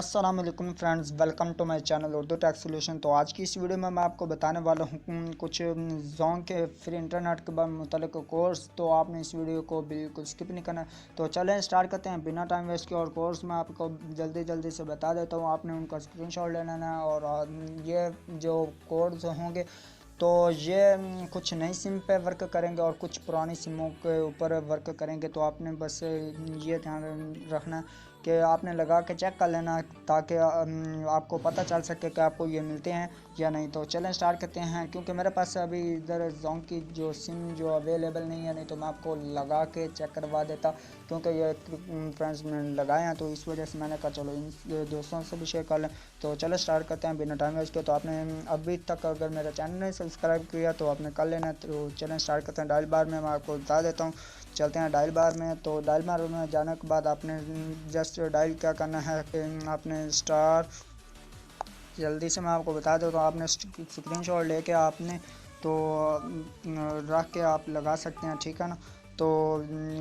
अस्सलाम वालेकुम friends, welcome to my channel Urdu tech solution. तो आज की इस वीडियो में मैं आपको बताने वाला हूँ कुछ जोंग के फ्री इंटरनेट के बारे में मुतल्लिक कोर्स। तो आपने इस वीडियो को बिल्कुल स्किप नहीं करना। तो चलें स्टार्ट करते हैं बिना टाइम वेस्ट के। और कोर्स मैं आपको जल्दी से बता देता हूँ, आपने उनका स्क्रीनशॉट लेना है। और ये जो कोर्स होंगे तो ये कुछ नई सिम पे वर्क करेंगे और कुछ पुरानी सिमों के ऊपर वर्क करेंगे। तो आपने बस ये ध्यान रखना कि आपने लगा के चेक कर लेना ताकि आपको पता चल सके कि आपको ये मिलते हैं या नहीं। तो चलें स्टार्ट करते हैं। क्योंकि मेरे पास अभी इधर जोंग की जो सिम जो अवेलेबल नहीं है, नहीं तो मैं आपको लगा के चेक करवा देता। क्योंकि ये फ्रेंड्स मैंने लगाए हैं तो इस वजह से मैंने कहा चलो इन दोस्तों से भी शेयर कर लें। तो चलो स्टार्ट करते हैं बिना टाइम वेस्ट के। तो आपने अभी तक अगर मेरा चैनल नहीं सब्सक्राइब किया तो आपने कर लेना। तो चलें स्टार्ट करते हैं। डायल बार में मैं आपको बता देता हूँ, चलते हैं डायल बार में। तो डायल बार में जाने के बाद आपने जस्ट डायल क्या करना है कि आपने स्टार, जल्दी से मैं आपको बता देता हूँ, आपने स्क्रीनशॉट लेके आपने तो रख के आप लगा सकते हैं, ठीक है ना। तो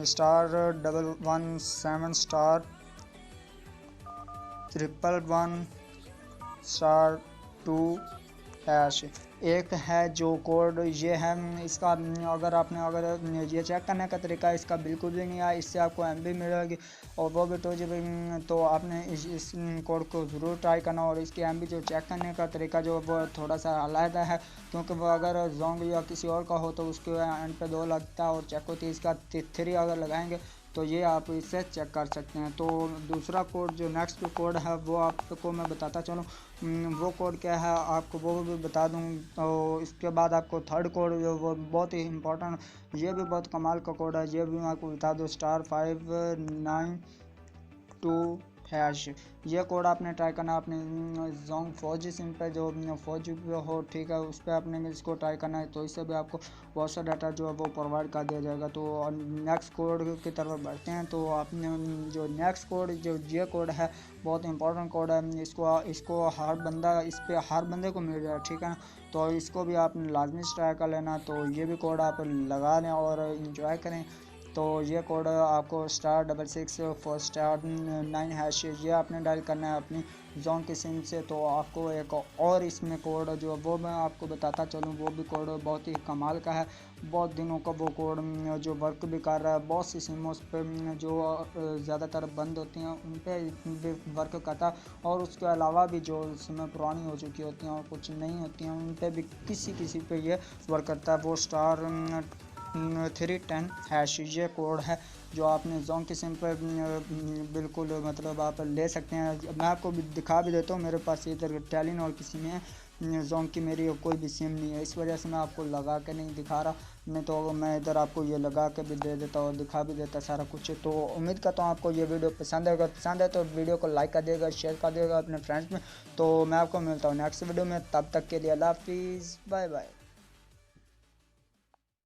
*117 *111*2#। एक है जो कोड ये है इसका, अगर ये चेक करने का तरीका इसका बिल्कुल भी नहीं आया, इससे आपको MB मिलेगी और वो भी 2 GB। तो आपने इस कोड को ज़रूर ट्राई करना। और इसकी MB जो चेक करने का तरीका जो वो थोड़ा सा अलग है, क्योंकि वो अगर जोंग या किसी और का हो तो उसके एंड पे 2 लगता है और चेक होती है। इसका 3 अगर लगाएंगे तो ये आप इससे चेक कर सकते हैं। तो दूसरा कोड जो नेक्स्ट कोड है वो आपको मैं बताता चलूँ, वो कोड क्या है आपको वो भी बता दूँ। तो इसके बाद आपको थर्ड कोड वो बहुत ही इम्पोर्टेंट, ये भी बहुत कमाल का कोड है, ये भी मैं आपको बता दूँ *592#। ये कोड आपने ट्राई करना अपने zong4G सिम पे जो 4G हो, ठीक है, उस पर आपने इसको ट्राई करना है। तो इससे भी आपको बहुत सा डाटा जो है वो प्रोवाइड कर दिया जाएगा। तो नेक्स्ट कोड की तरफ बढ़ते हैं। तो आपने जो नेक्स्ट कोड जो ये कोड है बहुत इंपॉर्टेंट कोड है, इसको हर बंदे को मिल जाए, ठीक है ना। तो इसको भी आपने लाजमी ट्राई कर लेना। तो ये भी कोड आप लगा लें और इंजॉय करें। तो ये कोड आपको *664*9#, ये आपने डायल करना है अपनी जोंग की सिम से। तो आपको एक और इसमें कोड जो वो मैं आपको बताता चलूँ, वो भी कोड बहुत ही कमाल का है। बहुत दिनों का वो कोड जो वर्क भी कर रहा है, बहुत सी सिमों पे जो ज़्यादातर बंद होती हैं उन पर भी वर्क करता है। और उसके अलावा भी जो सिमें पुरानी हो चुकी होती हैं और कुछ नहीं होती हैं उन पर भी किसी पे ये वर्क करता है। वो *310#, ये कोड है जो आपने जोंग की सिम पर बिल्कुल मतलब आप ले सकते हैं। मैं आपको भी दिखा भी देता हूँ, मेरे पास इधर टेलीनॉर की सिम है, जोंग की मेरी कोई भी सिम नहीं है, इस वजह से मैं आपको लगा के नहीं दिखा रहा। नहीं तो मैं इधर आपको ये लगा के भी दे देता और दिखा भी देता सारा कुछ। तो उम्मीद करता हूँ आपको ये वीडियो पसंद है। अगर पसंद है तो वीडियो को लाइक कर देगा, शेयर कर देगा अपने फ्रेंड्स में। तो मैं आपको मिलता हूँ नेक्स्ट वीडियो में, तब तक के लिए अल्लाह हाफिज़, बाय बाय।